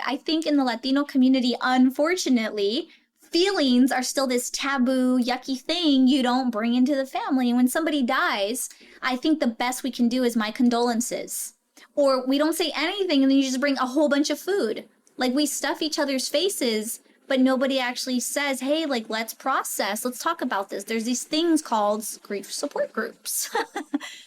I think in the Latino community, unfortunately, feelings are still this taboo, yucky thing you don't bring into the family. And when somebody dies, I think the best we can do is my condolences. Or we don't say anything and then you just bring a whole bunch of food. Like we stuff each other's faces, but nobody actually says, hey, like, let's process, let's talk about this. There's these things called grief support groups.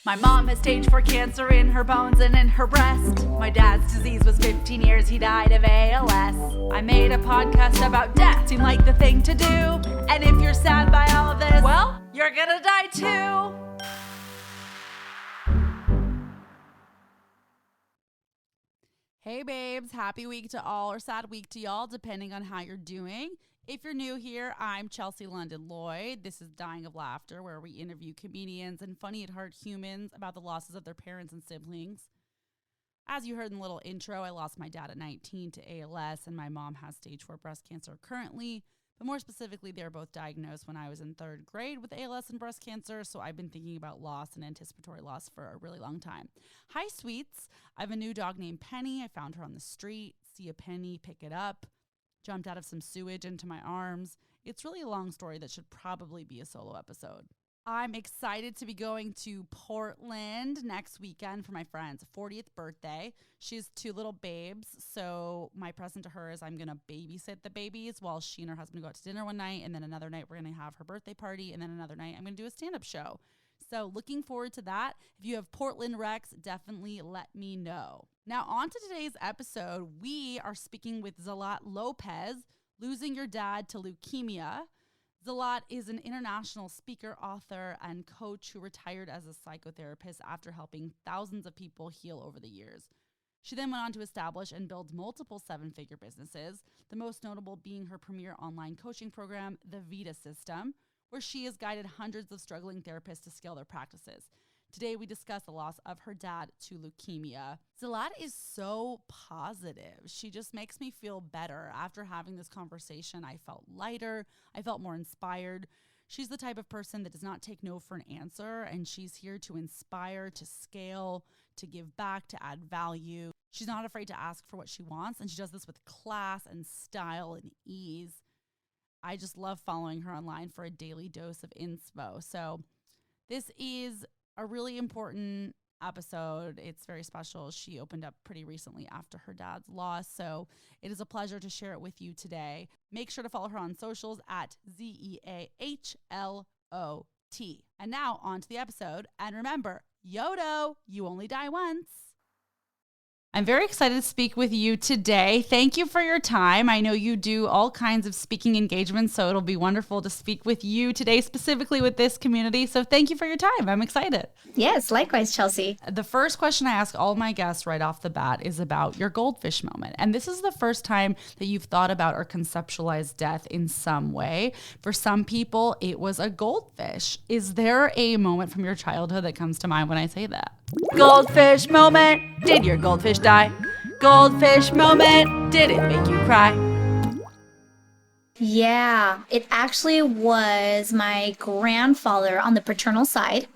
My mom has stage 4 cancer in her bones and in her breast. My dad's disease was 15 years, he died of ALS. I made a podcast about death, seemed like the thing to do. And if you're sad by all of this, well, you're gonna die too. Hey babes, happy week to all or sad week to y'all, depending on how you're doing. If you're new here, I'm Chelsea London Lloyd. This is Dying of Laughter, where we interview comedians and funny at heart humans about the losses of their parents and siblings. As you heard in the little intro, I lost my dad at 19 to ALS, and my mom has stage 4 breast cancer currently. But more specifically, they were both diagnosed when I was in 3rd grade with ALS and breast cancer, so I've been thinking about loss and anticipatory loss for a really long time. Hi, sweets. I have a new dog named Penny. I found her on the street, see a penny, pick it up, jumped out of some sewage into my arms. It's really a long story that should probably be a solo episode. I'm excited to be going to Portland next weekend for my friend's 40th birthday. She has 2 little babes, so my present to her is I'm going to babysit the babies while she and her husband go out to dinner one night, and then another night we're going to have her birthday party, and then another night I'm going to do a stand-up show. So looking forward to that. If you have Portland recs, definitely let me know. Now on to today's episode. We are speaking with Zeahlot Lopez, Losing Your Dad to Leukemia. Zeahlot is an international speaker, author, and coach who retired as a psychotherapist after helping thousands of people heal over the years. She then went on to establish and build multiple 7-figure businesses, the most notable being her premier online coaching program, the Vida System, where she has guided hundreds of struggling therapists to scale their practices. Today, we discuss the loss of her dad to leukemia. Zeahlot is so positive. She just makes me feel better. After having this conversation, I felt lighter. I felt more inspired. She's the type of person that does not take no for an answer, and she's here to inspire, to scale, to give back, to add value. She's not afraid to ask for what she wants, and she does this with class and style and ease. I just love following her online for a daily dose of inspo. So this is a really important episode. It's very special. She opened up pretty recently after her dad's loss, so it is a pleasure to share it with you today. Make sure to follow her on socials at ZeaHLOT. And now on to the episode. And remember, YOLO, you only die once. I'm very excited to speak with you today. Thank you for your time. I know you do all kinds of speaking engagements, so it'll be wonderful to speak with you today, specifically with this community. So thank you for your time. I'm excited. Yes, likewise, Chelsea. The first question I ask all my guests right off the bat is about your goldfish moment. And this is the first time that you've thought about or conceptualized death in some way. For some people, it was a goldfish. Is there a moment from your childhood that comes to mind when I say that? Goldfish moment. Did your goldfish die? Goldfish moment. Did it make you cry? Yeah, it actually was my grandfather on the paternal side,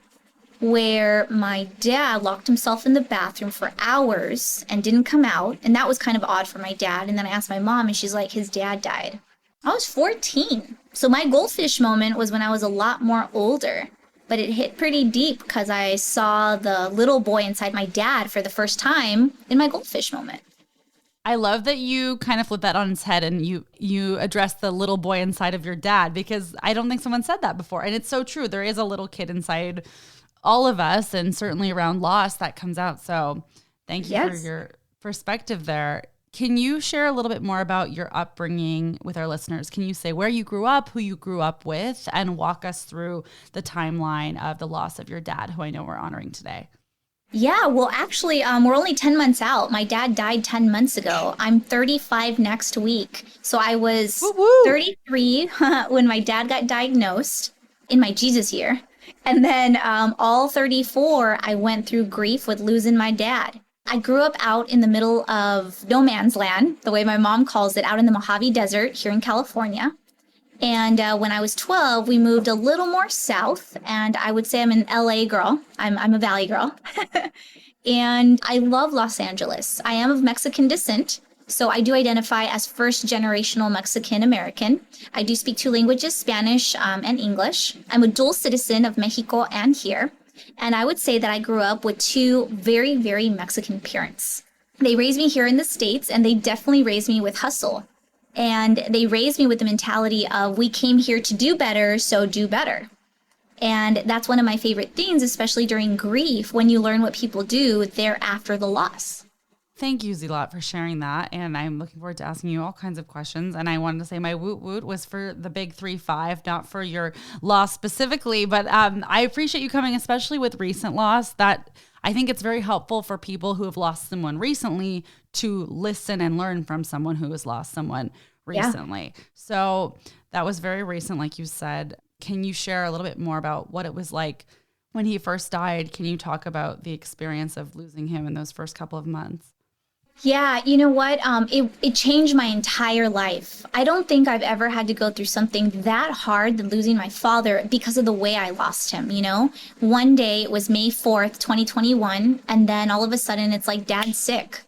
where my dad locked himself in the bathroom for hours and didn't come out. And that was kind of odd for my dad. And then I asked my mom and she's like, his dad died. I was 14. So my goldfish moment was when I was a lot more older. But it hit pretty deep because I saw the little boy inside my dad for the first time in my goldfish moment. I love that you kind of flip that on its head and you address the little boy inside of your dad, because I don't think someone said that before. And it's so true. There is a little kid inside all of us, and certainly around loss that comes out. So thank you for your perspective there. Can you share a little bit more about your upbringing with our listeners? Can you say where you grew up, who you grew up with, and walk us through the timeline of the loss of your dad, who I know we're honoring today? Yeah, well, actually, we're only 10 months out. My dad died 10 months ago. I'm 35 next week. So I was 33 when my dad got diagnosed in my Jesus year. And then all 34, I went through grief with losing my dad. I grew up out in the middle of no man's land, the way my mom calls it, out in the Mojave Desert here in California. And when I was 12, we moved a little more south, and I would say I'm an LA girl. I'm a Valley girl. And I love Los Angeles. I am of Mexican descent, So I do identify as first generational Mexican American. I do speak two languages, Spanish and English. I'm a dual citizen of Mexico and here. And I would say that I grew up with two very, very Mexican parents. They raised me here in the States, and they definitely raised me with hustle. And they raised me with the mentality of, we came here to do better, so do better. And that's one of my favorite things, especially during grief, when you learn what people do thereafter the loss. Thank you, Zeahlot, for sharing that. And I'm looking forward to asking you all kinds of questions. And I wanted to say my woot woot was for the big 3-5, not for your loss specifically. But I appreciate you coming, especially with recent loss. That I think it's very helpful for people who have lost someone recently to listen and learn from someone who has lost someone recently. Yeah. So that was very recent, like you said. Can you share a little bit more about what it was like when he first died? Can you talk about the experience of losing him in those first couple of months? Yeah, you know what? It changed my entire life. I don't think I've ever had to go through something that hard than losing my father because of the way I lost him, you know? One day, it was May 4th, 2021, and then all of a sudden it's like, Dad's sick.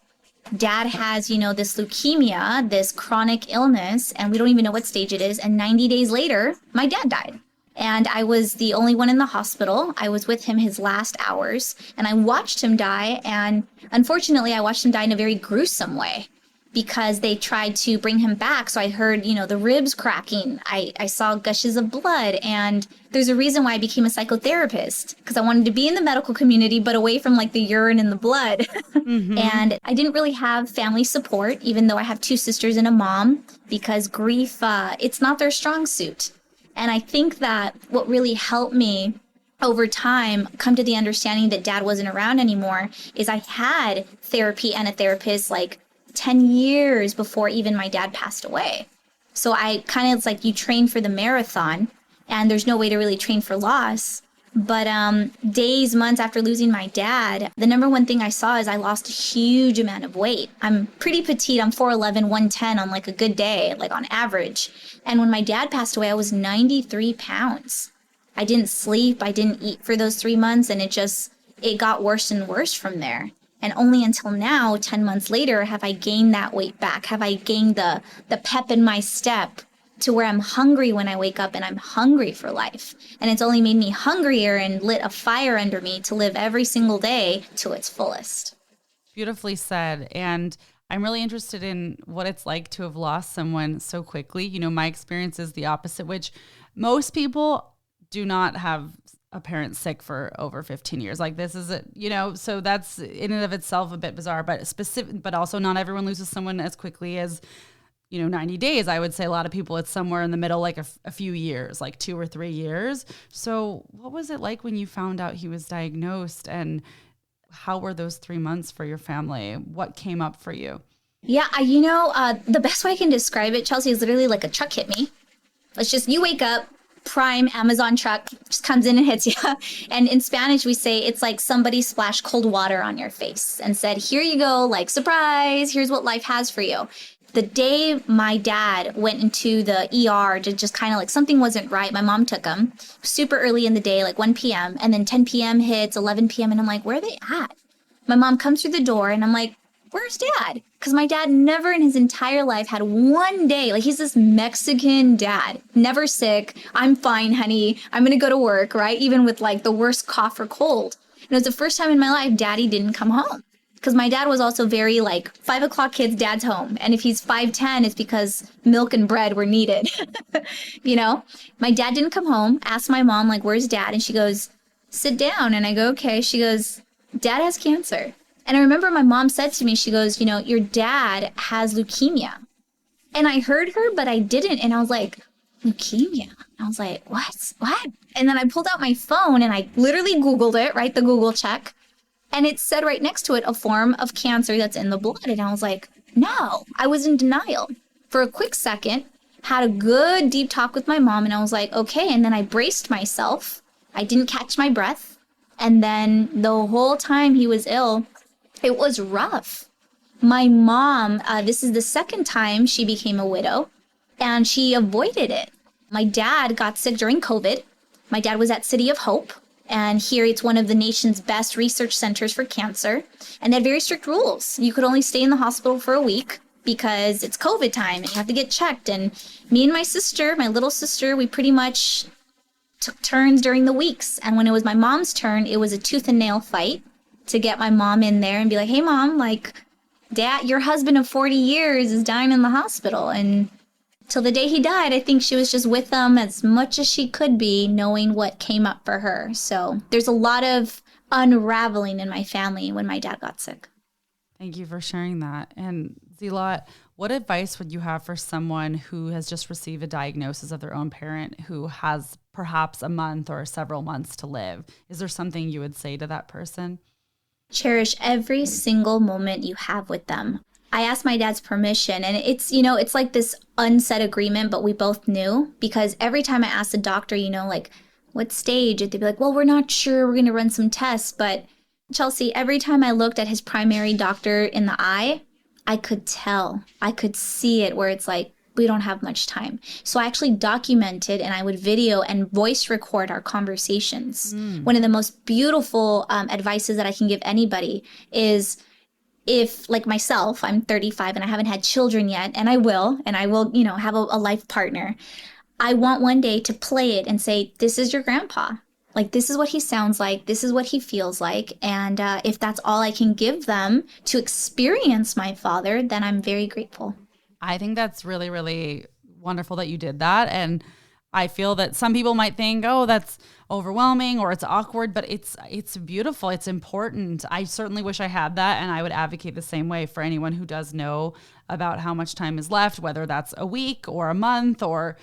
Dad has, you know, this leukemia, this chronic illness, and we don't even know what stage it is. And 90 days later, my dad died. And I was the only one in the hospital. I was with him his last hours, and I watched him die. And unfortunately, I watched him die in a very gruesome way because they tried to bring him back. So I heard, you know, the ribs cracking. I saw gushes of blood. And there's a reason why I became a psychotherapist, because I wanted to be in the medical community, but away from like the urine and the blood. Mm-hmm. And I didn't really have family support, even though I have two sisters and a mom, because grief, it's not their strong suit. And I think that what really helped me over time come to the understanding that Dad wasn't around anymore is I had therapy and a therapist like 10 years before even my dad passed away. So I kind of, it's like you train for the marathon and there's no way to really train for loss. But days, months after losing my dad, the number one thing I saw is I lost a huge amount of weight. I'm pretty petite. I'm 4'11", 110 on like a good day, like on average. And when my dad passed away, I was 93 pounds. I didn't sleep. I didn't eat for those 3 months. And it got worse and worse from there. And only until now, 10 months later, have I gained that weight back. Have I gained the pep in my step to where I'm hungry when I wake up and I'm hungry for life. And it's only made me hungrier and lit a fire under me to live every single day to its fullest. Beautifully said. And I'm really interested in what it's like to have lost someone so quickly. You know, my experience is the opposite, which most people do not have a parent sick for over 15 years. Like this is so that's in and of itself a bit bizarre, but also not everyone loses someone as quickly as 90 days. I would say a lot of people, it's somewhere in the middle, like a few years, like 2 or 3 years. So what was it like when you found out he was diagnosed, and how were those 3 months for your family? What came up for you? Yeah, the best way I can describe it, Chelsea, is literally like a truck hit me. You wake up, prime Amazon truck just comes in and hits you. And in Spanish, we say it's like somebody splashed cold water on your face and said, here you go, like, surprise, here's what life has for you. The day my dad went into the ER to just kind of like something wasn't right, my mom took him super early in the day, like 1 p.m. And then 10 p.m. hits, 11 p.m. And I'm like, where are they at? My mom comes through the door and I'm like, where's Dad? Because my dad never in his entire life had one day, like he's this Mexican dad, never sick. I'm fine, honey. I'm going to go to work, right? Even with like the worst cough or cold. And it was the first time in my life Daddy didn't come home. Because my dad was also very like 5 o'clock kids, Dad's home. And if he's 5'10", it's because milk and bread were needed. My dad didn't come home, asked my mom, like, where's Dad? And she goes, sit down. And I go, okay. She goes, Dad has cancer. And I remember my mom said to me, she goes, your dad has leukemia. And I heard her, but I didn't. And I was like, leukemia? I was like, what? And then I pulled out my phone and I literally Googled it, right? The Google check. And it said right next to it, a form of cancer that's in the blood. And I was like, no, I was in denial for a quick second, had a good deep talk with my mom. And I was like, okay. And then I braced myself. I didn't catch my breath. And then the whole time he was ill, it was rough. My mom, this is the second time she became a widow, and she avoided it. My dad got sick during COVID. My dad was at City of Hope. And here it's one of the nation's best research centers for cancer. And they had very strict rules. You could only stay in the hospital for a week. because it's COVID time and you have to get checked. And me and my sister, my little sister, we pretty much took turns during the weeks. And when it was my mom's turn, it was a tooth and nail fight to get my mom in there and be like, hey, Mom, like, Dad, your husband of 40 years is dying in the hospital. And till the day he died, I think she was just with them as much as she could be, knowing what came up for her. So there's a lot of unraveling in my family when my dad got sick. Thank you for sharing that. And Zeahlot, what advice would you have for someone who has just received a diagnosis of their own parent who has perhaps a month or several months to live? Is there something you would say to that person? Cherish every single moment you have with them. I asked my dad's permission, and it's, it's like this unsaid agreement, but we both knew, because every time I asked the doctor, like, what stage? They'd be like, well, we're not sure. We're going to run some tests. But Chelsea, every time I looked at his primary doctor in the eye, I could tell. I could see it where it's like, we don't have much time. So I actually documented, and I would video and voice record our conversations. One of the most beautiful advices that I can give anybody is, if, like myself, I'm 35 and I haven't had children yet, and I will, have a life partner. I want one day to play it and say, this is your grandpa. Like, this is what he sounds like. This is what he feels like. And if that's all I can give them to experience my father, then I'm very grateful. I think that's really, really wonderful that you did that. And I feel that some people might think, oh, that's overwhelming or it's awkward, but it's beautiful. It's important. I certainly wish I had that. And I would advocate the same way for anyone who does know about how much time is left, whether that's a week or a month or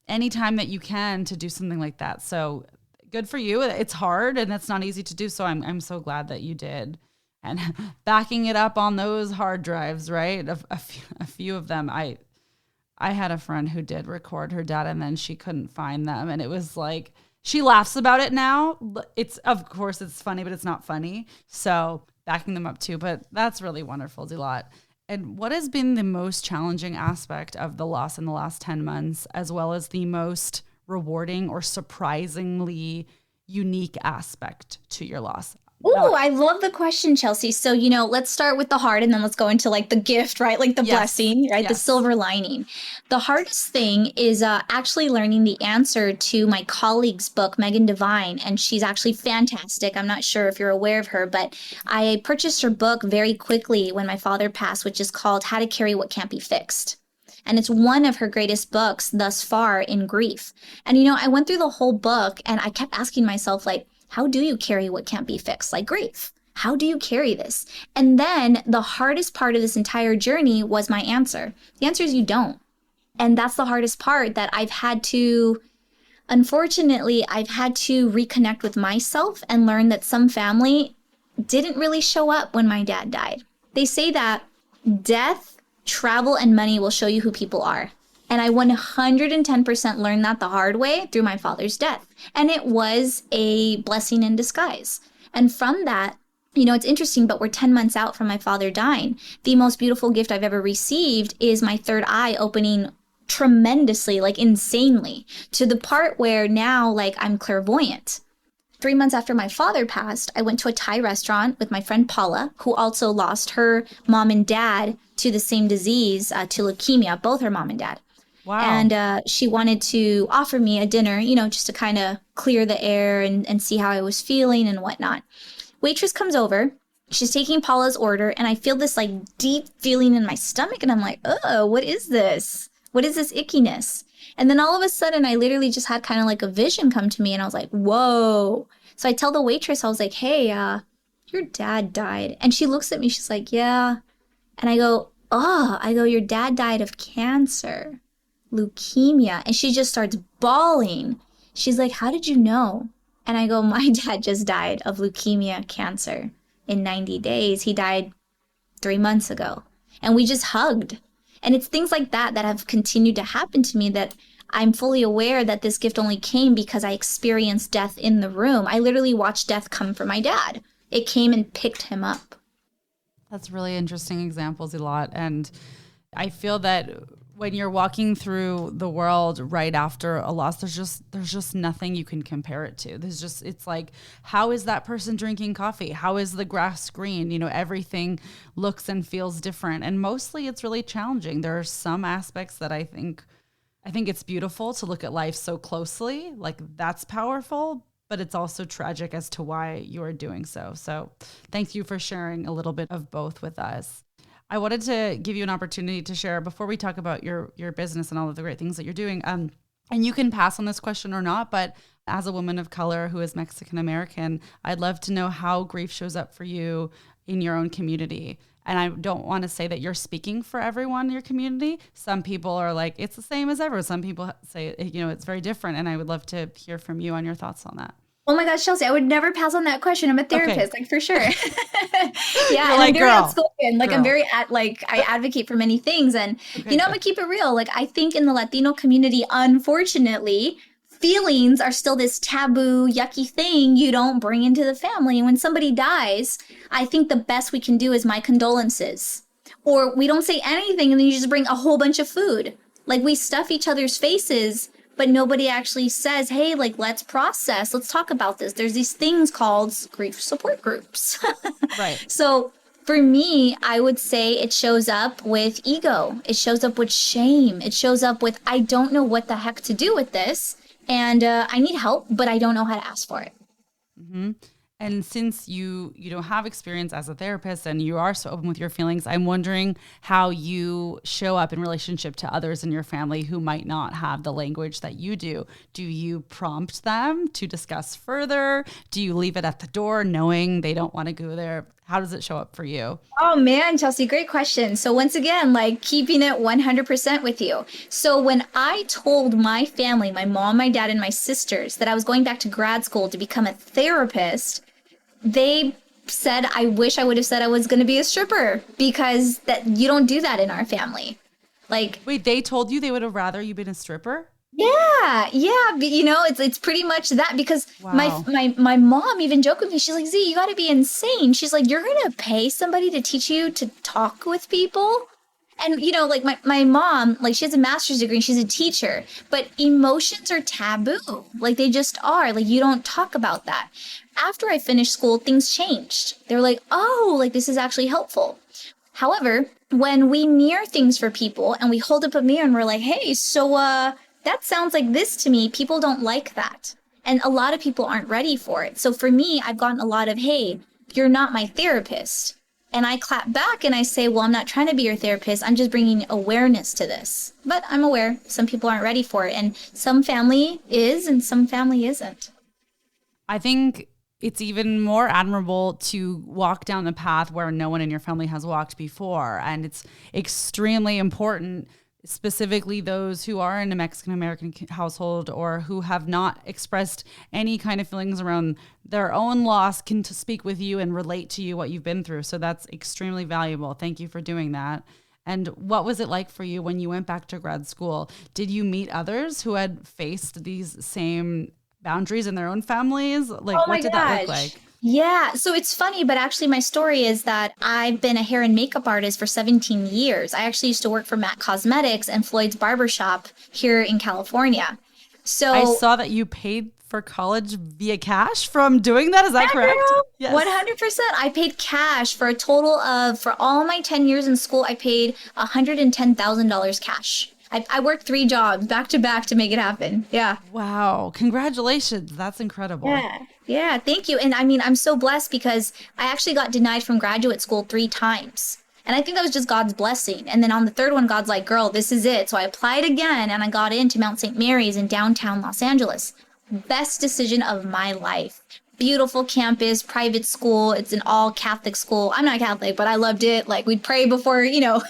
any time that you can to do something like that. So good for you. It's hard and it's not easy to do. So I'm so glad that you did. And backing it up on those hard drives, right? A few of them. I had a friend who did record her dad and then she couldn't find them. And it was like, she laughs about it now. Of course it's funny, but it's not funny. So backing them up too, but that's really wonderful, Zeahlot. And what has been the most challenging aspect of the loss in the last 10 months, as well as the most rewarding or surprisingly unique aspect to your loss? Ooh, I love the question, Chelsea. So, let's start with the hard and then let's go into like the gift, right? Like the blessing, right? The silver lining. The hardest thing is actually learning the answer to my colleague's book, Megan Devine, and she's actually fantastic. I'm not sure if you're aware of her, but I purchased her book very quickly when my father passed, which is called How to Carry What Can't Be Fixed. And it's one of her greatest books thus far in grief. And, I went through the whole book and I kept asking myself, like, how do you carry what can't be fixed, like grief? How do you carry this? And then the hardest part of this entire journey was my answer. The answer is you don't. And that's the hardest part that unfortunately, I've had to reconnect with myself and learn that some family didn't really show up when my dad died. They say that death, travel, and money will show you who people are. And I 110% learned that the hard way through my father's death. And it was a blessing in disguise. And from that, it's interesting, but we're 10 months out from my father dying. The most beautiful gift I've ever received is my third eye opening tremendously, like insanely, to the part where now, like, I'm clairvoyant. 3 months after my father passed, I went to a Thai restaurant with my friend Paula, who also lost her mom and dad to the same disease, to leukemia, both her mom and dad. Wow. And she wanted to offer me a dinner, just to kind of clear the air and see how I was feeling and whatnot. Waitress comes over. She's taking Paula's order, and I feel this like deep feeling in my stomach, and I'm like, oh, what is this? What is this ickiness? And then all of a sudden, I literally just had kind of like a vision come to me, and I was like, whoa. So I tell the waitress, I was like, hey, your dad died. And she looks at me, she's like, yeah. And I go, your dad died of cancer. Leukemia. And she just starts bawling. She's like, how did you know? And I go, my dad just died of leukemia cancer in 90 days. He died 3 months ago. And we just hugged. And it's things like that that have continued to happen to me that I'm fully aware that this gift only came because I experienced death in the room. I literally watched death come for my dad. It came and picked him up. That's really interesting examples, Zeahlot. And I feel that when you're walking through the world right after a loss, there's just nothing you can compare it to. It's like, how is that person drinking coffee? How is the grass green? You know, everything looks and feels different. And mostly it's really challenging. There are some aspects that I think it's beautiful to look at life so closely. Like, that's powerful, but it's also tragic as to why you are doing so. So thank you for sharing a little bit of both with us. I wanted to give you an opportunity to share before we talk about your business and all of the great things that you're doing. And you can pass on this question or not, but as a woman of color who is Mexican American, I'd love to know how grief shows up for you in your own community. And I don't want to say that you're speaking for everyone in your community. Some people are like, it's the same as ever. Some people say, you know, it's very different. And I would love to hear from you on your thoughts on that. Oh my gosh, Chelsea, I would never pass on that question. I'm a therapist, like for sure. Yeah, You're and like, I'm very girl, outspoken. Like girl. I'm very I advocate for many things. And I'm gonna keep it real. Like I think in the Latino community, unfortunately, feelings are still this taboo, yucky thing you don't bring into the family. And when somebody dies, I think the best we can do is my condolences. Or we don't say anything and then you just bring a whole bunch of food. Like we stuff each other's faces, but nobody actually says, hey, like, let's process. Let's talk about this. There's these things called grief support groups. Right. So for me, I would say it shows up with ego. It shows up with shame. It shows up with, I don't know what the heck to do with this. And I need help, but I don't know how to ask for it. Mm-hmm. And since you don't have experience as a therapist and you are so open with your feelings, I'm wondering how you show up in relationship to others in your family who might not have the language that you do. Do you prompt them to discuss further? Do you leave it at the door knowing they don't want to go there? How does it show up for you? Oh man, Chelsea, great question. So once again, like keeping it 100% with you. So when I told my family, my mom, my dad, and my sisters that I was going back to grad school to become a therapist, they said, I wish I would have said I was going to be a stripper because that you don't do that in our family. Like, wait, they told you they would have rather you been a stripper? Yeah. But, you know, it's pretty much that because Wow. my mom even joked with me. She's like, Z, you got to be insane. She's like, you're going to pay somebody to teach you to talk with people? And, you know, like my mom, like she has a master's degree, she's a teacher, but emotions are taboo. Like they just are. Like you don't talk about that. After I finished school, things changed. They were like, oh, like this is actually helpful. However, when we mirror things for people and we hold up a mirror and we're like, hey, so that sounds like this to me, people don't like that. And a lot of people aren't ready for it. So for me, I've gotten a lot of, hey, you're not my therapist. And I clap back and I say, well, I'm not trying to be your therapist. I'm just bringing awareness to this. But I'm aware some people aren't ready for it. And some family is and some family isn't. I think it's even more admirable to walk down the path where no one in your family has walked before. And it's extremely important, specifically those who are in a Mexican American household or who have not expressed any kind of feelings around their own loss, can to speak with you and relate to you what you've been through. So that's extremely valuable. Thank you for doing that. And what was it like for you when you went back to grad school? Did you meet others who had faced these same boundaries in their own families? Like, what did that look like? Yeah, so it's funny, but actually my story is that I've been a hair and makeup artist for 17 years. I actually used to work for MAC Cosmetics and Floyd's Barbershop here in California. So I saw that you paid for college via cash from doing that. Is that correct? Yes. 100%. I paid cash for a total of, for all my 10 years in school, I paid $110,000 cash. I worked 3 jobs back to back to make it happen. Yeah. Wow. Congratulations. That's incredible. Yeah. Thank you. And I mean, I'm so blessed because I actually got denied from graduate school 3 times. And I think that was just God's blessing. And then on the 3rd one, God's like, girl, this is it. So I applied again and I got into Mount St. Mary's in downtown Los Angeles. Best decision of my life. Beautiful campus, private school. It's an all Catholic school. I'm not Catholic, but I loved it. Like we'd pray before, you know,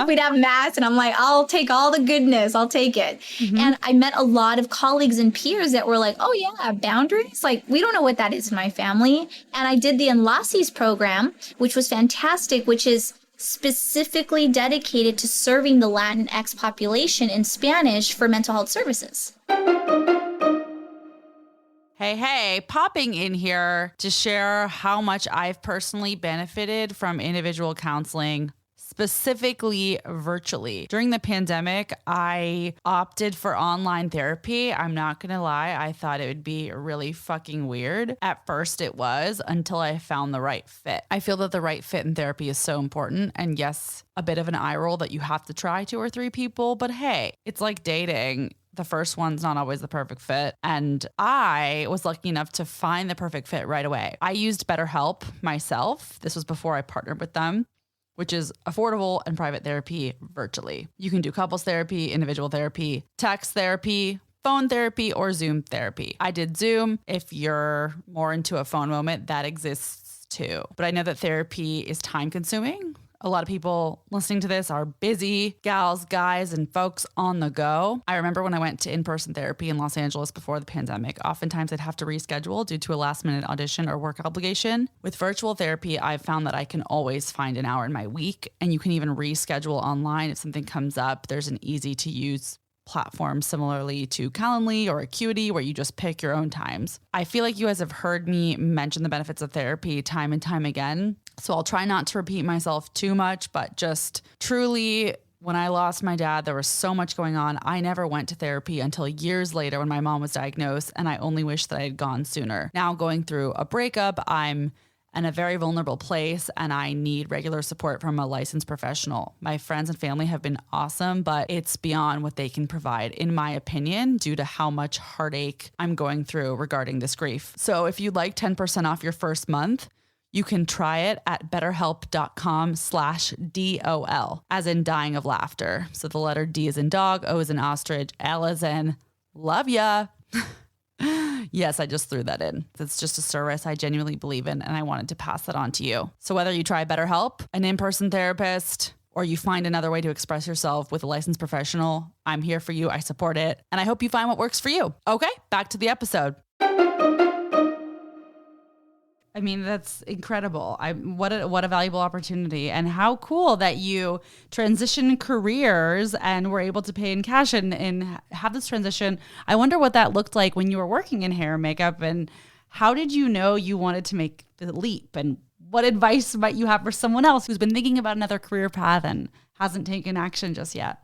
we'd have mass and I'm like, I'll take all the goodness. I'll take it. Mm-hmm. And I met a lot of colleagues and peers that were like, oh yeah, boundaries. Like we don't know what that is in my family. And I did the Enlaces program, which was fantastic, which is specifically dedicated to serving the Latinx population in Spanish for mental health services. Hey, popping in here to share how much I've personally benefited from individual counseling, specifically virtually. During the pandemic, I opted for online therapy. I'm not going to lie. I thought it would be really fucking weird. At first it was, until I found the right fit. I feel that the right fit in therapy is so important. And yes, a bit of an eye roll that you have to try 2 or 3 people, but hey, it's like dating. The first one's not always the perfect fit. And I was lucky enough to find the perfect fit right away. I used BetterHelp myself. This was before I partnered with them, which is affordable and private therapy virtually. You can do couples therapy, individual therapy, text therapy, phone therapy, or Zoom therapy. I did Zoom. If you're more into a phone moment, that exists too. But I know that therapy is time consuming. A lot of people listening to this are busy gals, guys, and folks on the go. I remember when I went to in-person therapy in Los Angeles before the pandemic, oftentimes I'd have to reschedule due to a last-minute audition or work obligation. With virtual therapy, I've found that I can always find an hour in my week, and you can even reschedule online if something comes up. There's an easy-to-use platform similarly to Calendly or Acuity where you just pick your own times. I feel like you guys have heard me mention the benefits of therapy time and time again. So I'll try not to repeat myself too much, but just truly, when I lost my dad, there was so much going on. I never went to therapy until years later when my mom was diagnosed, and I only wish that I had gone sooner. Now going through a breakup, I'm in a very vulnerable place and I need regular support from a licensed professional. My friends and family have been awesome, but it's beyond what they can provide, in my opinion, due to how much heartache I'm going through regarding this grief. So if you'd like 10% off your first month, you can try it at betterhelp.com/DOL, as in dying of laughter. So the letter D is in dog, O is in ostrich, L is in love ya. Yes, I just threw that in. It's just a service I genuinely believe in, and I wanted to pass that on to you. So whether you try BetterHelp, an in-person therapist, or you find another way to express yourself with a licensed professional, I'm here for you. I support it, and I hope you find what works for you. Okay, back to the episode. I mean, that's incredible. What a valuable opportunity, and how cool that you transition careers and were able to pay in cash and have this transition. I wonder what that looked like when you were working in hair and makeup, and how did you know you wanted to make the leap, and what advice might you have for someone else who's been thinking about another career path and hasn't taken action just yet?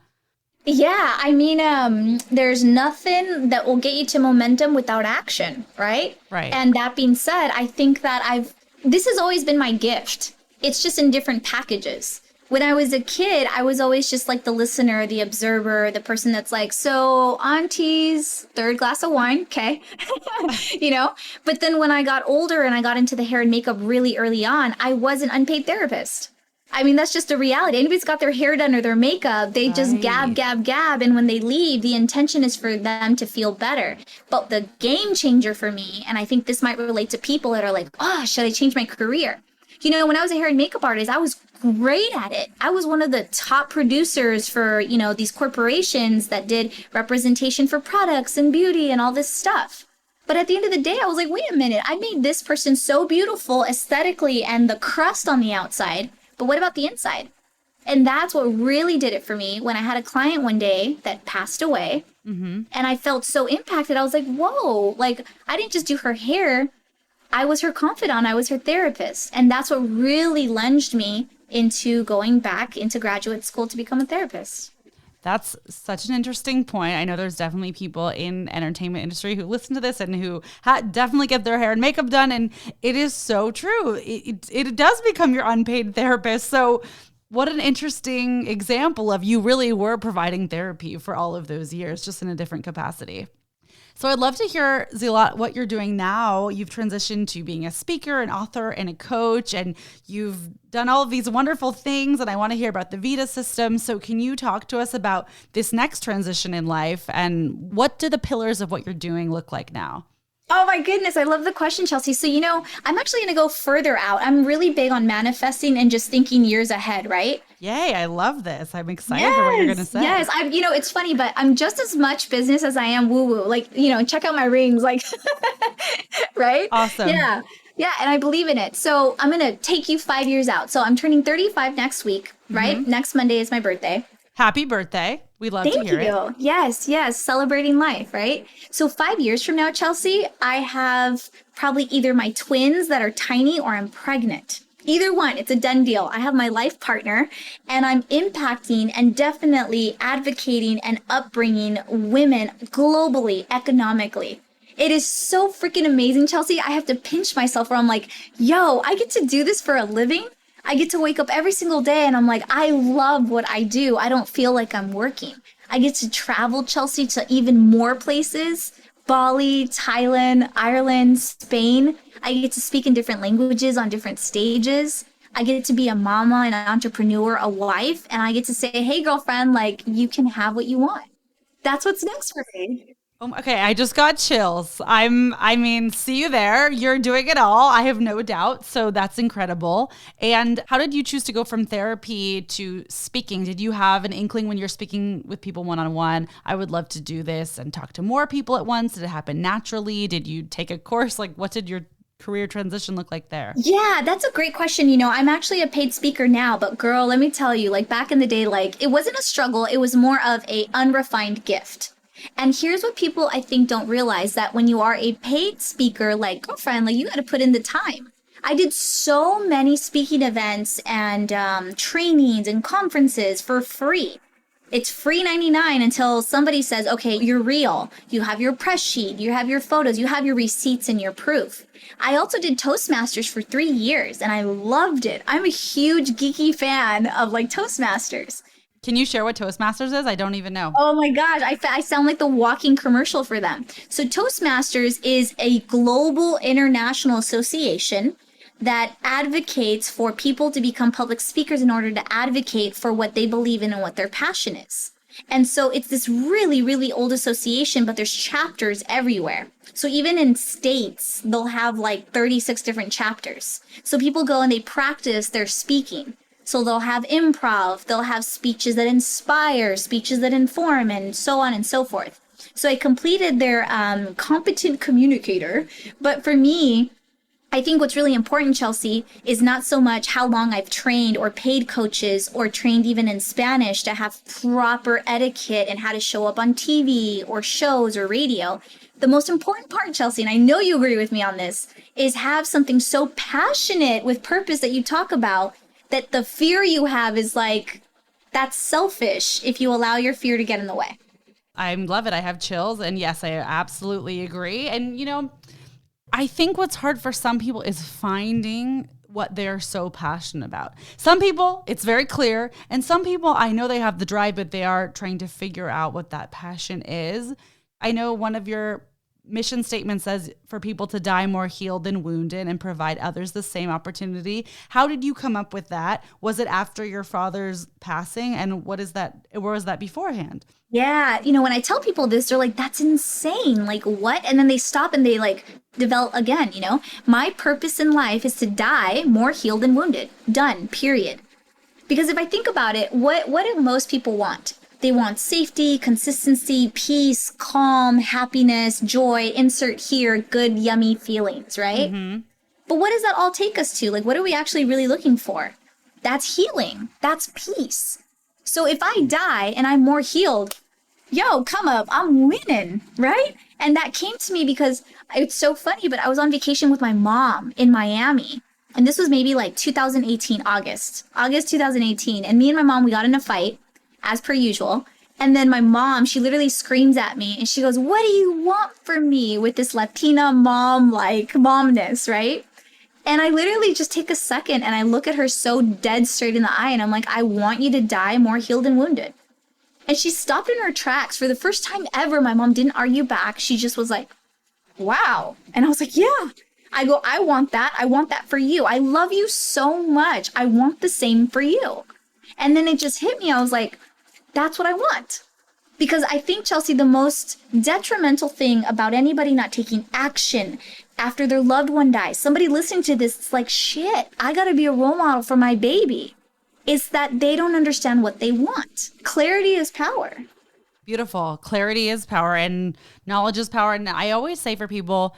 Yeah, I mean, there's nothing that will get you to momentum without action, right? Right. And that being said, I think that this has always been my gift. It's just in different packages. When I was a kid, I was always just like the listener, the observer, the person that's like, so auntie's third glass of wine, okay. But then when I got older and I got into the hair and makeup really early on, I was an unpaid therapist. I mean, that's just a reality. Anybody's got their hair done or their makeup, they just gab. And when they leave, the intention is for them to feel better. But the game changer for me, and I think this might relate to people that are like, should I change my career? When I was a hair and makeup artist, I was great at it. I was one of the top producers for, these corporations that did representation for products and beauty and all this stuff. But at the end of the day, I was like, wait a minute, I made this person so beautiful aesthetically and the crust on the outside. But what about the inside? And that's what really did it for me when I had a client one day that passed away. Mm-hmm. And I felt so impacted. I was like, whoa, like I didn't just do her hair. I was her confidant. I was her therapist. And that's what really lunged me into going back into graduate school to become a therapist. That's such an interesting point. I know there's definitely people in entertainment industry who listen to this and who definitely get their hair and makeup done. And it is so true. It does become your unpaid therapist. So what an interesting example of you really were providing therapy for all of those years, just in a different capacity. So I'd love to hear, Zeahlot, what you're doing now. You've transitioned to being a speaker, an author, and a coach, and you've done all of these wonderful things, and I want to hear about the Vida System. So can you talk to us about this next transition in life, and what do the pillars of what you're doing look like now? Oh my goodness, I love the question, Chelsea. So, I'm actually going to go further out. I'm really big on manifesting and just thinking years ahead, right? Yay, I love this. I'm excited for what you're going to say. Yes, it's funny, but I'm just as much business as I am woo-woo. Like, check out my rings, like, right? Awesome. Yeah, and I believe in it. So I'm going to take you 5 years out. So I'm turning 35 next week, right? Mm-hmm. Next Monday is my birthday. Happy birthday. We love to hear it. Thank you. Yes. Celebrating life, right? So 5 years from now, Chelsea, I have probably either my twins that are tiny or I'm pregnant. Either one, it's a done deal. I have my life partner and I'm impacting and definitely advocating and upbringing women globally, economically. It is so freaking amazing, Chelsea. I have to pinch myself where I'm like, yo, I get to do this for a living. I get to wake up every single day and I'm like, I love what I do. I don't feel like I'm working. I get to travel, Chelsea, to even more places. Bali, Thailand, Ireland, Spain. I get to speak in different languages on different stages. I get to be a mama, an entrepreneur, a wife, and I get to say, hey, girlfriend, like, you can have what you want. That's what's next for me. Okay, I just got chills. I mean, see you there. You're doing it all. I have no doubt. So that's incredible. And how did you choose to go from therapy to speaking? Did you have an inkling when you're speaking with people one-on-one? I would love to do this and talk to more people at once. Did it happen naturally? Did you take a course? Like, what did your career transition look like there? Yeah, that's a great question. You know, I'm actually a paid speaker now, but girl, let me tell you, like back in the day, like it wasn't a struggle. It was more of a unrefined gift. And here's what people I think don't realize, that when you are a paid speaker, like girlfriend, like you got to put in the time. I did so many speaking events and trainings and conferences for free. It's free 99 until somebody says, okay, you're real. You have your press sheet, you have your photos, you have your receipts and your proof. I also did Toastmasters for 3 years and I loved it. I'm a huge geeky fan of like Toastmasters. Can you share what Toastmasters is? I don't even know. Oh my gosh, I sound like the walking commercial for them. So Toastmasters is a global international association that advocates for people to become public speakers in order to advocate for what they believe in and what their passion is. And so it's this really, really old association, but there's chapters everywhere. So even in states, they'll have like 36 different chapters. So people go and they practice their speaking. So they'll have improv, they'll have speeches that inspire, speeches that inform, and so on and so forth. So I completed their competent communicator. But for me, I think what's really important, Chelsea, is not so much how long I've trained or paid coaches or trained even in Spanish to have proper etiquette and how to show up on TV or shows or radio. The most important part, Chelsea, and I know you agree with me on this, is have something so passionate with purpose that you talk about, that the fear you have is like, that's selfish if you allow your fear to get in the way. I love it. I have chills. And yes, I absolutely agree. And, you know, I think what's hard for some people is finding what they're so passionate about. Some people, it's very clear. And some people, I know they have the drive, but they are trying to figure out what that passion is. I know one of your mission statement says for people to die more healed than wounded and provide others the same opportunity. How did you come up with that? Was it after your father's passing? And what is that? Where was that beforehand? Yeah. You know, when I tell people this, they're like, that's insane. Like, what? And then they stop and they like develop again, you know? My purpose in life is to die more healed than wounded. Done. Period. Because if I think about it, what do most people want? They want safety, consistency, peace, calm, happiness, joy, insert here, good, yummy feelings, right? Mm-hmm. But what does that all take us to? Like, what are we actually really looking for? That's healing. That's peace. So if I die and I'm more healed, yo, come up, I'm winning, right? And that came to me because it's so funny, but I was on vacation with my mom in Miami. And this was maybe like 2018, August 2018. And me and my mom, we got in a fight, as per usual. And then my mom, she literally screams at me and she goes, what do you want from me, with this Latina mom, like momness, right? And I literally just take a second and I look at her so dead straight in the eye and I'm like, I want you to die more healed and wounded. And she stopped in her tracks. For the first time ever, my mom didn't argue back. She just was like, wow. And I was like, yeah. I go, I want that. I want that for you. I love you so much. I want the same for you. And then it just hit me. I was like, that's what I want. Because I think, Chelsea, the most detrimental thing about anybody not taking action after their loved one dies, somebody listening to this, it's like, shit, I got to be a role model for my baby, is that they don't understand what they want. Clarity is power. Beautiful. Clarity is power and knowledge is power. And I always say for people,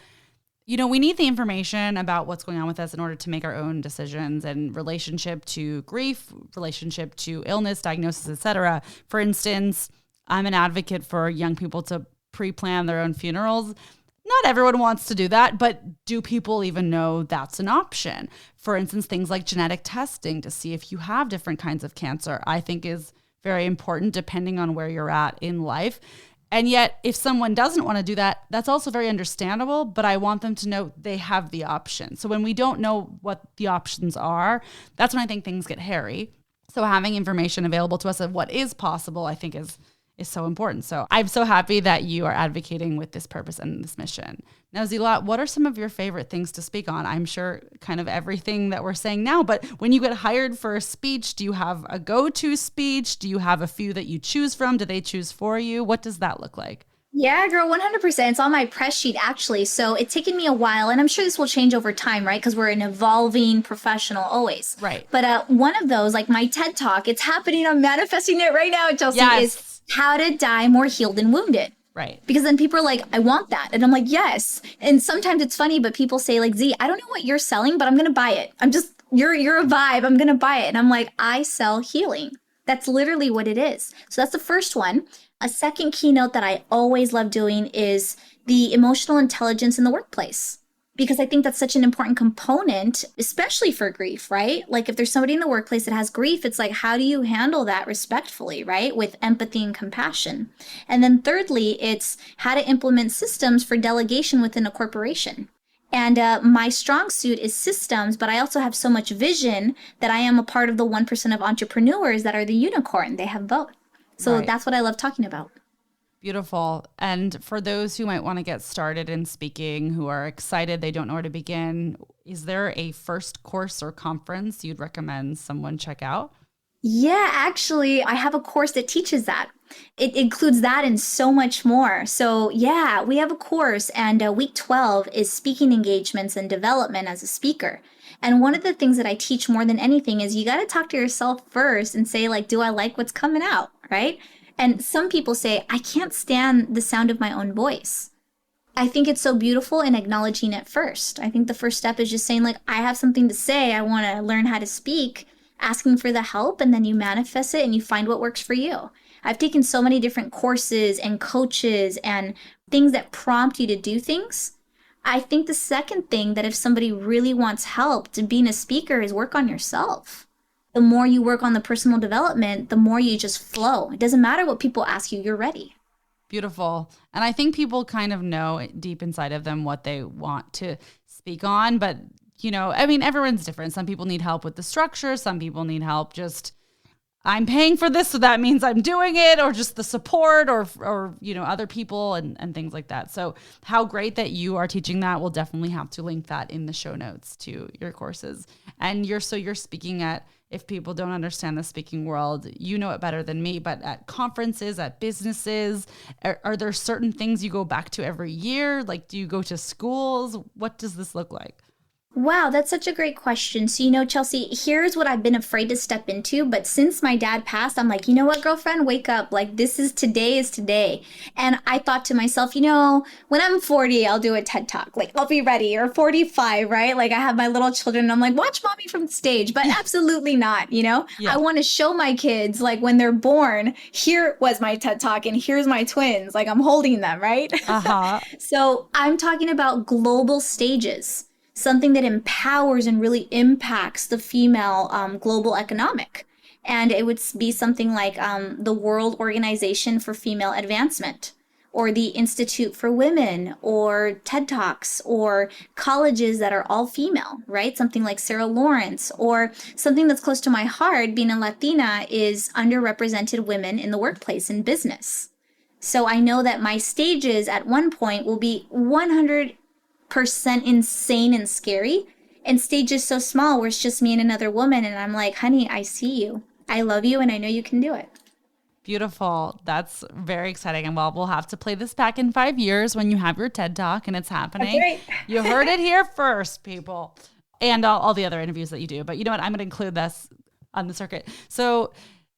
you know, we need the information about what's going on with us in order to make our own decisions, and relationship to grief, relationship to illness, diagnosis, etc. For instance, I'm an advocate for young people to pre-plan their own funerals. not everyone wants to do that, but do people even know that's an option? For instance, things like genetic testing to see if you have different kinds of cancer, I think is very important depending on where you're at in life. And yet, if someone doesn't want to do that, that's also very understandable, but I want them to know they have the option. So when we don't know what the options are, that's when I think things get hairy. So having information available to us of what is possible, I think is so important. So I'm so happy that you are advocating with this purpose and this mission. Now, Zeahlot, what are some of your favorite things to speak on? I'm sure kind of everything that we're saying now, but when you get hired for a speech, do you have a go-to speech? Do you have a few that you choose from? Do they choose for you? What does that look like? Yeah, girl, 100%. It's on my press sheet, actually. So it's taken me a while, and I'm sure this will change over time, right? Because we're an evolving professional always. Right. But one of those, like my TED Talk, it's happening. I'm manifesting it right now, Chelsea, is how to die more healed than wounded. Right. Because then people are like, I want that. And I'm like, yes. And sometimes it's funny, but people say like, Z, I don't know what you're selling, but I'm going to buy it. You're a vibe. I'm going to buy it. And I'm like, I sell healing. That's literally what it is. So that's the first one. A second keynote that I always love doing is the emotional intelligence in the workplace. Because I think that's such an important component, especially for grief, right? Like if there's somebody in the workplace that has grief, it's like, how do you handle that respectfully, right? With empathy and compassion. And then thirdly, it's how to implement systems for delegation within a corporation. And my strong suit is systems, but I also have so much vision that I am a part of the 1% of entrepreneurs that are the unicorn. They have both. So That's what I love talking about. Beautiful. And for those who might want to get started in speaking, who are excited, they don't know where to begin, is there a first course or conference you'd recommend someone check out? Yeah, actually, I have a course that teaches that. It includes that and so much more. So yeah, we have a course, and week 12 is speaking engagements and development as a speaker. And one of the things that I teach more than anything is you got to talk to yourself first and say like, do I like what's coming out, right? And some people say, I can't stand the sound of my own voice. I think it's so beautiful in acknowledging it first. I think the first step is just saying like, I have something to say. I want to learn how to speak, asking for the help, and then you manifest it and you find what works for you. I've taken so many different courses and coaches and things that prompt you to do things. I think the second thing that if somebody really wants help to being a speaker is work on yourself. The more you work on the personal development, the more you just flow. It doesn't matter what people ask you, you're ready. Beautiful. And I think people kind of know deep inside of them what they want to speak on. But, you know, I mean, everyone's different. Some people need help with the structure. Some people need help just, I'm paying for this, so that means I'm doing it, or just the support or you know, other people and things like that. So how great that you are teaching that. We'll definitely have to link that in the show notes to your courses. And you're speaking at, if people don't understand the speaking world, you know it better than me, but at conferences, at businesses, are there certain things you go back to every year? Like, do you go to schools? What does this look like? Wow, that's such a great question. So, Chelsea, here's what I've been afraid to step into. But since my dad passed, I'm like, you know what, girlfriend, wake up. Like, today is today. And I thought to myself, when I'm 40, I'll do a TED Talk. Like, I'll be ready. Or 45, right? Like, I have my little children and I'm like, watch mommy from the stage. But absolutely not, Yeah. I want to show my kids, like, when they're born, here was my TED Talk and here's my twins. Like, I'm holding them, right? Uh-huh. So I'm talking about global stages. Something that empowers and really impacts the female global economic. And it would be something like the World Organization for Female Advancement, or the Institute for Women, or TED Talks, or colleges that are all female, right? Something like Sarah Lawrence, or something that's close to my heart, being a Latina, is underrepresented women in the workplace and business. So I know that my stages at one point will be 100% insane and scary, and stages so small where it's just me and another woman, and I'm like, honey, I see you, I love you, and I know you can do it. Beautiful. That's very exciting. And we'll have to play this back in 5 years when you have your TED Talk and it's happening. Right. You heard it here first, people, and all the other interviews that you do. But you know what? I'm going to include this on the circuit. So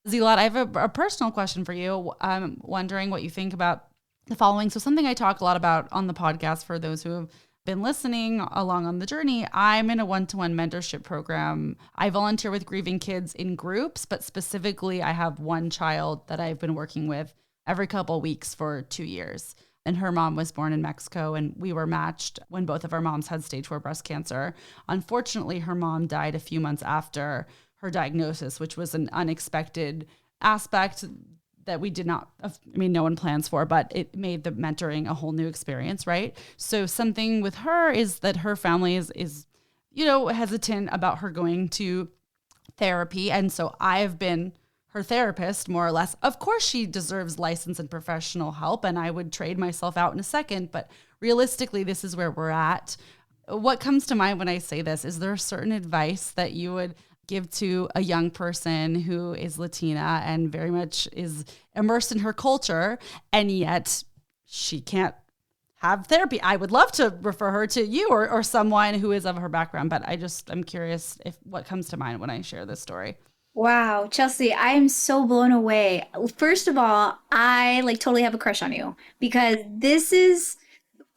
Zeahlot, I have a personal question for you. I'm wondering what you think about the following. So something I talk a lot about on the podcast for those who have been listening along on the journey, I'm in a one-to-one mentorship program. I volunteer with grieving kids in groups, but specifically I have one child that I've been working with every couple of weeks for 2 years. And her mom was born in Mexico, and we were matched when both of our moms had stage 4 breast cancer. Unfortunately, her mom died a few months after her diagnosis, which was an unexpected aspect that we did not, no one plans for, but it made the mentoring a whole new experience, right? So something with her is that her family is hesitant about her going to therapy. And so I've been her therapist, more or less. Of course, she deserves license and professional help, and I would trade myself out in a second. But realistically, this is where we're at. What comes to mind when I say this? Is there certain advice that you would give to a young person who is Latina and very much is immersed in her culture, and yet she can't have therapy? I would love to refer her to you or someone who is of her background, but I'm curious what comes to mind when I share this story. Wow, Chelsea, I am so blown away. First of all, I totally have a crush on you because this is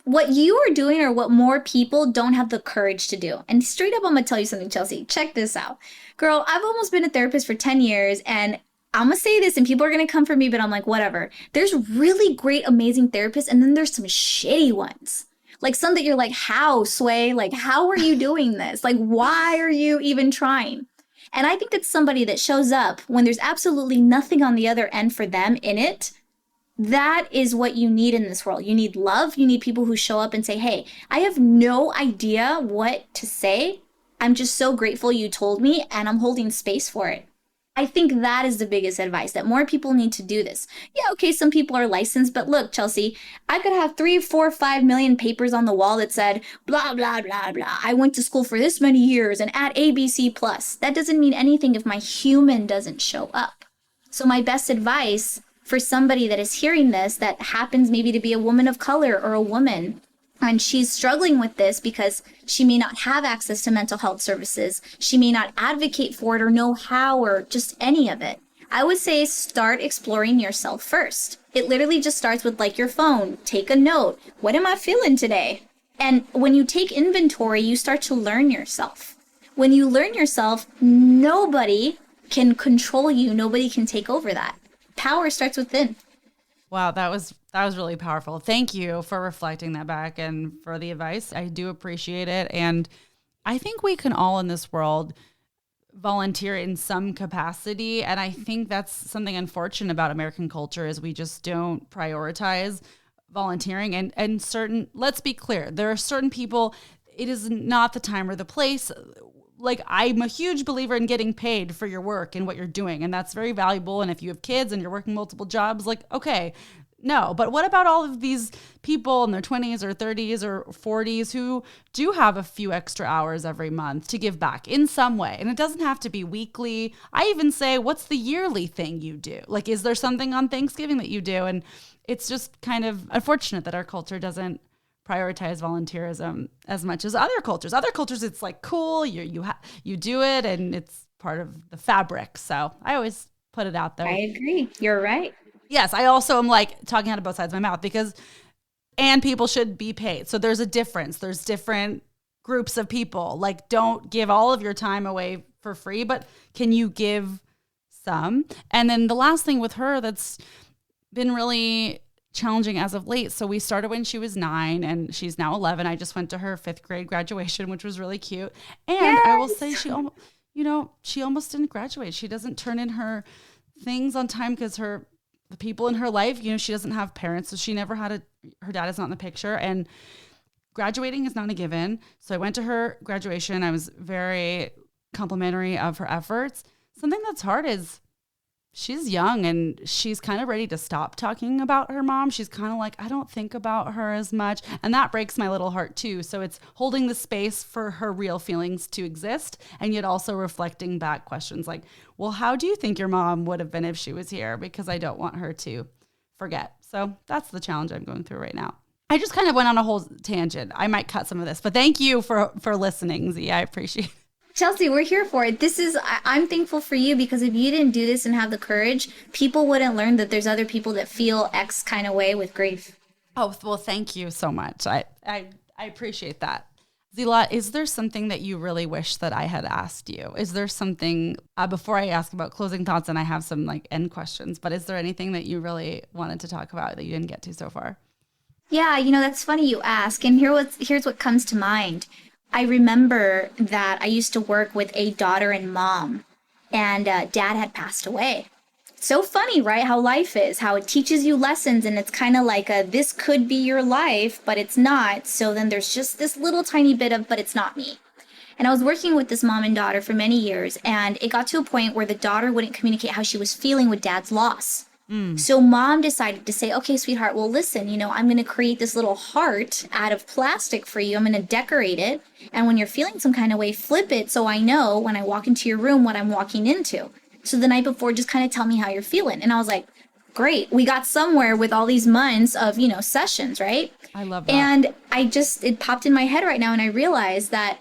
what you are doing or what more people don't have the courage to do. And straight up, I'm gonna tell you something, Chelsea. Check this out. Girl, I've almost been a therapist for 10 years and I'm gonna say this and people are gonna come for me, but I'm like, whatever. There's really great, amazing therapists and then there's some shitty ones. Like some that you're like, how, Sway? Like, how are you doing this? Like, why are you even trying? And I think that somebody that shows up when there's absolutely nothing on the other end for them in it, that is what you need in this world. You need love. You need people who show up and say, hey, I have no idea what to say. I'm just so grateful you told me and I'm holding space for it. I think that is the biggest advice, that more people need to do this. Yeah, okay, some people are licensed, but look, Chelsea, I could have 3, 4, 5 million papers on the wall that said, blah, blah, blah, blah. I went to school for this many years and at ABC plus. That doesn't mean anything if my human doesn't show up. So my best advice for somebody that is hearing this, that happens maybe to be a woman of color or a woman, and she's struggling with this because she may not have access to mental health services. She may not advocate for it or know how or just any of it. I would say start exploring yourself first. It literally just starts with your phone. Take a note. What am I feeling today? And when you take inventory, you start to learn yourself. When you learn yourself, nobody can control you. Nobody can take over that. Power starts within. Wow, that was really powerful. Thank you for reflecting that back and for the advice. I do appreciate it. And I think we can all in this world volunteer in some capacity. And I think that's something unfortunate about American culture is we just don't prioritize volunteering and certain, let's be clear, there are certain people, it is not the time or the place. I'm a huge believer in getting paid for your work and what you're doing. And that's very valuable. And if you have kids and you're working multiple jobs, okay, no. But what about all of these people in their 20s or 30s or 40s who do have a few extra hours every month to give back in some way? And it doesn't have to be weekly. I even say, what's the yearly thing you do? Is there something on Thanksgiving that you do? And it's just kind of unfortunate that our culture doesn't prioritize volunteerism as much as other cultures. Other cultures, it's cool, you do it, and it's part of the fabric. So I always put it out there. I agree. You're right. Yes, I also am talking out of both sides of my mouth and people should be paid. So there's a difference. There's different groups of people. Don't give all of your time away for free, but can you give some? And then the last thing with her that's been really challenging as of late. So we started when she was 9 and she's now 11. I just went to her 5th grade graduation, which was really cute. And yes! I will say she almost didn't graduate. She doesn't turn in her things on time because the people in her life, she doesn't have parents. So she never had her dad is not in the picture and graduating is not a given. So I went to her graduation. I was very complimentary of her efforts. Something that's hard is she's young and she's kind of ready to stop talking about her mom. She's kind of I don't think about her as much. And that breaks my little heart too. So it's holding the space for her real feelings to exist and yet also reflecting back questions well, how do you think your mom would have been if she was here? Because I don't want her to forget. So that's the challenge I'm going through right now. I just kind of went on a whole tangent. I might cut some of this, but thank you for listening, Z. I appreciate it. Chelsea, we're here for it. I'm thankful for you because if you didn't do this and have the courage, people wouldn't learn that there's other people that feel X kind of way with grief. Oh, well, thank you so much. I appreciate that. Zeahlot, is there something that you really wish that I had asked you? Is there something, before I ask about closing thoughts and I have some end questions, but is there anything that you really wanted to talk about that you didn't get to so far? Yeah, that's funny you ask. And here's what comes to mind. I remember that I used to work with a daughter and mom, and dad had passed away. So funny, right? How life is, how it teaches you lessons, and it's kind of like this could be your life, but it's not. So then there's just this little tiny bit of, but it's not me. And I was working with this mom and daughter for many years, and it got to a point where the daughter wouldn't communicate how she was feeling with dad's loss. So mom decided to say, okay, sweetheart, well, listen, I'm going to create this little heart out of plastic for you. I'm going to decorate it. And when you're feeling some kind of way, flip it so I know when I walk into your room what I'm walking into. So the night before, just kind of tell me how you're feeling. And I was like, great. We got somewhere with all these months of, sessions, right? I love that. And it popped in my head right now. And I realized that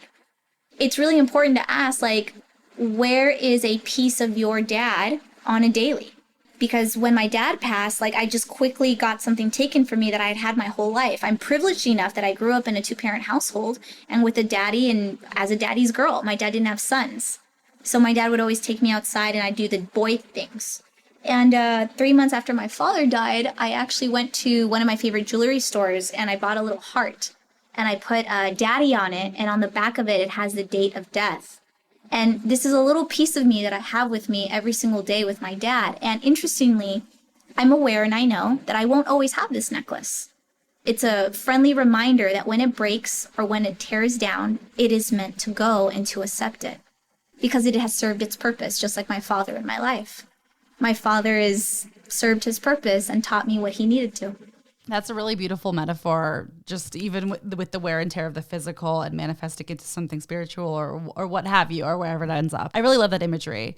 it's really important to ask, like, where is a piece of your dad on a daily? Because when my dad passed, like, I just quickly got something taken from me that I had had my whole life. I'm privileged enough that I grew up in a 2-parent household and with a daddy, and as a daddy's girl. My dad didn't have sons. So my dad would always take me outside and I'd do the boy things. And 3 months after my father died, I actually went to one of my favorite jewelry stores and I bought a little heart. And I put daddy on it, and on the back of it, it has the date of death. And this is a little piece of me that I have with me every single day with my dad. And interestingly, I'm aware and I know that I won't always have this necklace. It's a friendly reminder that when it breaks or when it tears down, it is meant to go and to accept it. Because it has served its purpose, just like my father in my life. My father has served his purpose and taught me what he needed to. That's a really beautiful metaphor, just even with the wear and tear of the physical and manifesting into something spiritual or what have you, or wherever it ends up. I really love that imagery.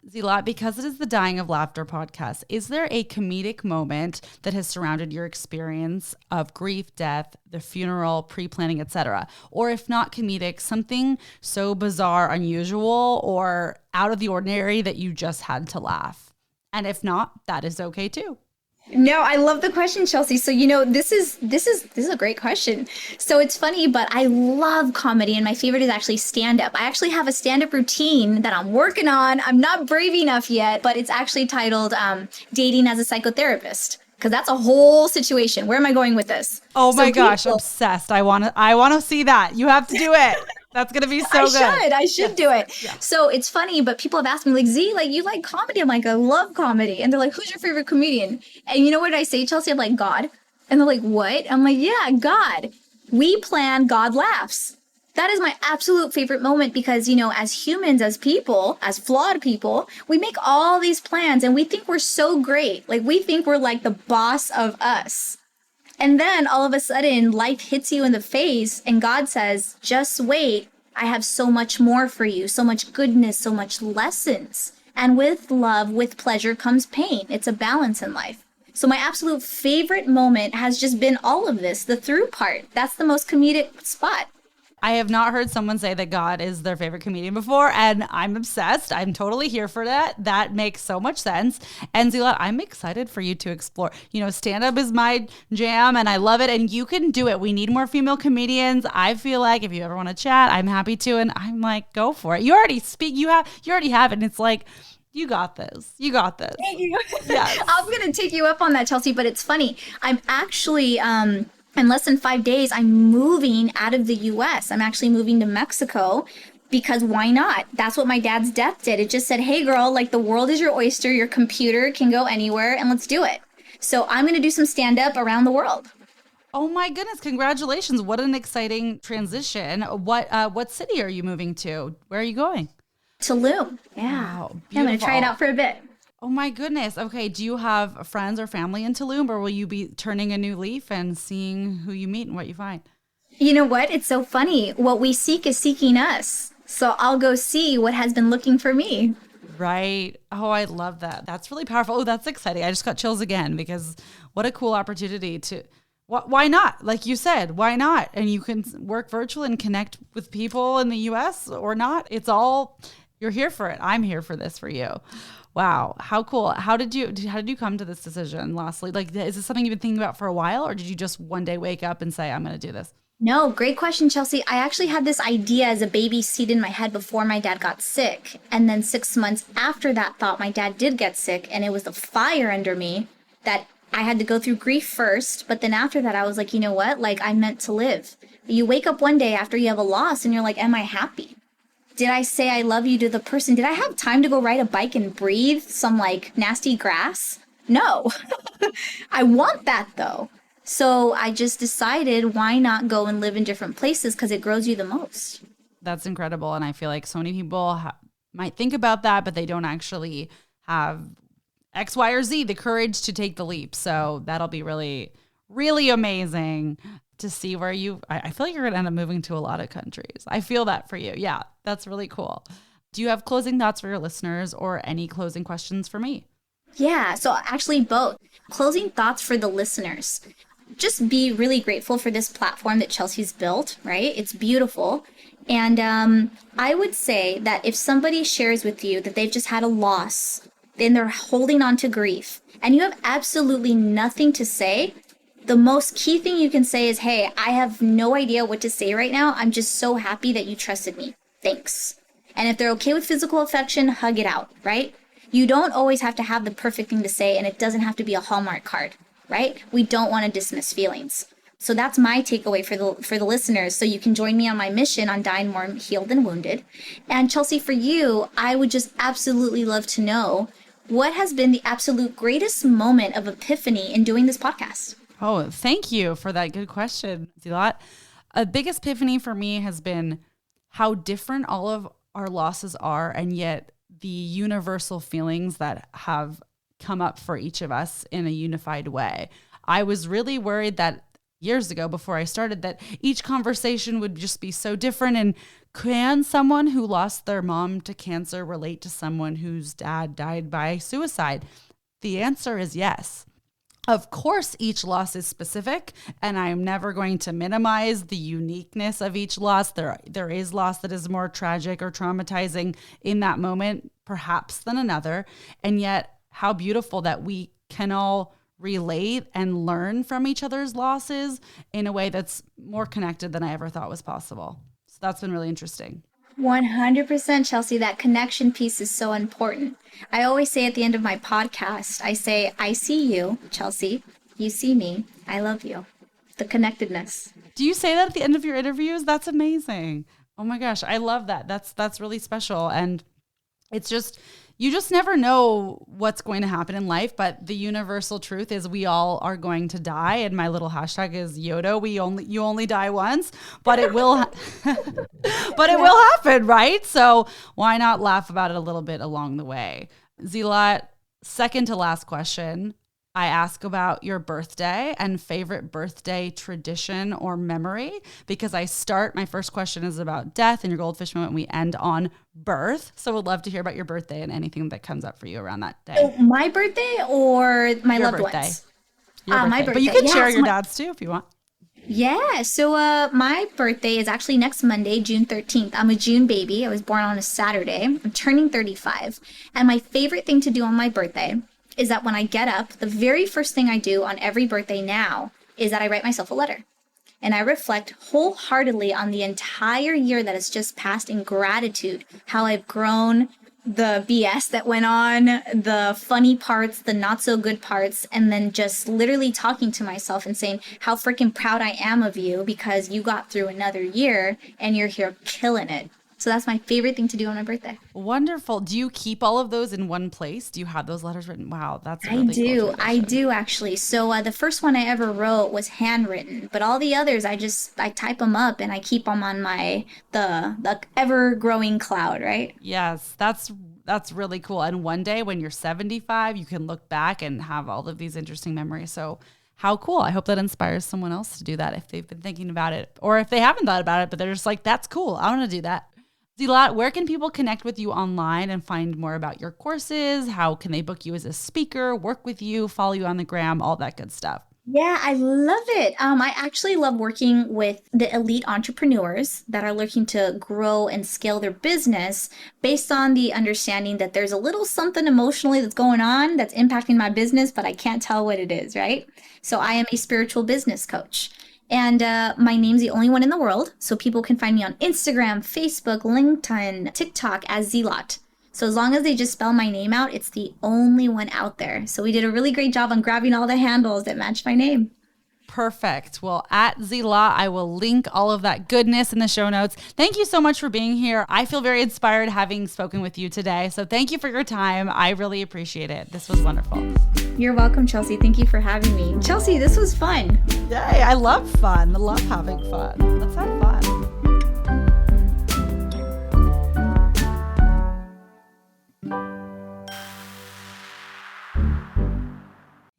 Zeahlot, because it is the Dying of Laughter podcast, is there a comedic moment that has surrounded your experience of grief, death, the funeral, pre-planning, etc.? Or if not comedic, something so bizarre, unusual, or out of the ordinary that you just had to laugh? And if not, that is okay too. No, I love the question, Chelsea. So, this is a great question. So it's funny, but I love comedy, and my favorite is actually stand-up. I actually have a stand-up routine that I'm working on. I'm not brave enough yet, but it's actually titled Dating as a Psychotherapist, because that's a whole situation. Where am I going with this? Oh my gosh, obsessed. I want to see that. You have to do it. That's going to be so good. I should do it. Yeah. So it's funny, but people have asked me, like, Z, like, you like comedy? I'm like, I love comedy. And they're like, who's your favorite comedian? And you know what I say, Chelsea? I'm like, God. And they're like, what? I'm like, yeah, God. We plan, God laughs. That is my absolute favorite moment because, as humans, as people, as flawed people, we make all these plans and we think we're so great. Like, we think we're like the boss of us. And then all of a sudden, life hits you in the face and God says, just wait. I have so much more for you, so much goodness, so much lessons. And with love, with pleasure comes pain. It's a balance in life. So my absolute favorite moment has just been all of this, the through part. That's the most comedic spot. I have not heard someone say that God is their favorite comedian before, and I'm obsessed. I'm totally here for that. That makes so much sense. And Zeahlot, I'm excited for you to explore. Stand-up is my jam, and I love it, and you can do it. We need more female comedians. I feel like if you ever want to chat, I'm happy to, and I'm like, go for it. You already speak. You already have it, and it's like, you got this. You got this. Thank you. Yes. I'm going to take you up on that, Chelsea, but it's funny. I'm actually... in less than 5 days, I'm moving out of the U.S. I'm actually moving to Mexico because why not? That's what my dad's death did. It just said, hey, girl, like the world is your oyster. Your computer can go anywhere and let's do it. So I'm going to do some stand-up around the world. Oh, my goodness. Congratulations. What an exciting transition. What city are you moving to? Where are you going? Tulum. Yeah. Wow, I'm going to try it out for a bit. Oh my goodness. Okay. Do you have friends or family in Tulum, or will you be turning a new leaf and seeing who you meet and what you find? You know what? It's so funny. What we seek is seeking us. So I'll go see what has been looking for me. Right. Oh, I love that. That's really powerful. Oh, that's exciting. I just got chills again because what a cool opportunity to, why not? Like you said, why not? And you can work virtually and connect with people in the US or not. It's all, you're here for it. I'm here for this for you. Wow. How cool. How did you come to this decision, lastly? Like, is this something you've been thinking about for a while, or did you just one day wake up and say, I'm going to do this? No, great question, Chelsea. I actually had this idea as a baby seed in my head before my dad got sick. And then 6 months after that thought, my dad did get sick, and it was the fire under me that I had to go through grief first, but then after that, I was like, you know what? Like, I'm meant to live. You wake up one day after you have a loss and you're like, am I happy? Did I say I love you to the person? Did I have time to go ride a bike and breathe some like nasty grass? No. I want that though. So I just decided, why not go and live in different places, because it grows you the most. That's incredible. And I feel like so many people might think about that, but they don't actually have X, Y, or Z, the courage to take the leap. So that'll be really, really amazing to see where I feel like you're going to end up moving to a lot of countries. I feel that for you. Yeah, that's really cool. Do you have closing thoughts for your listeners or any closing questions for me? Yeah, so actually both. Closing thoughts for the listeners. Just be really grateful for this platform that Chelsea's built, right? It's beautiful. And I would say that if somebody shares with you that they've just had a loss, then they're holding on to grief, and you have absolutely nothing to say, the most key thing you can say is, hey, I have no idea what to say right now. I'm just so happy that you trusted me. Thanks. And if they're okay with physical affection, hug it out, right? You don't always have to have the perfect thing to say, and it doesn't have to be a Hallmark card, right? We don't want to dismiss feelings. So that's my takeaway for the listeners. So you can join me on my mission on dying more healed than wounded. And Chelsea, for you, I would just absolutely love to know, what has been the absolute greatest moment of epiphany in doing this podcast? Oh, thank you for that good question, Zeahlot. A biggest epiphany for me has been how different all of our losses are, and yet the universal feelings that have come up for each of us in a unified way. I was really worried that years ago, before I started, that each conversation would just be so different. And can someone who lost their mom to cancer relate to someone whose dad died by suicide? The answer is yes. Of course, each loss is specific, and I am never going to minimize the uniqueness of each loss. There is loss that is more tragic or traumatizing in that moment, perhaps, than another. And yet, how beautiful that we can all relate and learn from each other's losses in a way that's more connected than I ever thought was possible. So that's been really interesting. 100%, Chelsea. That connection piece is so important. I always say at the end of my podcast, I say, I see you, Chelsea. You see me. I love you. The connectedness. Do you say that at the end of your interviews? That's amazing. Oh my gosh, I love that. That's really special. And it's just, you just never know what's going to happen in life, but the universal truth is we all are going to die. And my little hashtag is YODO. You only die once, but it will, but it will happen, right? So why not laugh about it a little bit along the way? Zeahlot, second to last question. I ask about your birthday and favorite birthday tradition or memory, because my first question is about death and your goldfish moment. We end on birth. So would love to hear about your birthday and anything that comes up for you around that day. Oh, my birthday or my Your loved birthday. ones? Your birthday. My birthday. But you can share so your dad's too if you want. Yeah, so my birthday is actually next Monday, June 13th. I'm a June baby. I was born on a Saturday. I'm turning 35. And my favorite thing to do on my birthday is that when I get up, the very first thing I do on every birthday now is that I write myself a letter. And I reflect wholeheartedly on the entire year that has just passed in gratitude, how I've grown, the BS that went on, the funny parts, the not so good parts, and then just literally talking to myself and saying how freaking proud I am of you because you got through another year and you're here killing it. So that's my favorite thing to do on my birthday. Wonderful. Do you keep all of those in one place? Do you have those letters written? Wow, that's really cool. I do actually. So the first one I ever wrote was handwritten, but all the others I type them up and I keep them on the ever growing cloud, right? Yes, that's really cool. And one day when you're 75, you can look back and have all of these interesting memories. So how cool. I hope that inspires someone else to do that if they've been thinking about it, or if they haven't thought about it, but they're just like, that's cool. I want to do that. Zeahlot, where can people connect with you online and find more about your courses? How can they book you as a speaker, work with you, follow you on the gram, all that good stuff? Yeah, I love it. I actually love working with the elite entrepreneurs that are looking to grow and scale their business based on the understanding that there's a little something emotionally that's going on that's impacting my business, but I can't tell what it is, right? So I am a spiritual business coach. And my name's the only one in the world, so people can find me on Instagram, Facebook, LinkedIn, TikTok as Zeahlot. So as long as they just spell my name out, it's the only one out there. So we did a really great job on grabbing all the handles that match my name. Perfect. Well, at Zeahlot, I will link all of that goodness in the show notes. Thank you so much for being here. I feel very inspired having spoken with you today. So thank you for your time. I really appreciate it. This was wonderful. You're welcome, Chelsea. Thank you for having me. Chelsea, this was fun. Yay. I love fun. I love having fun. Let's have fun.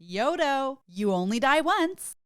Yodo, you only die once.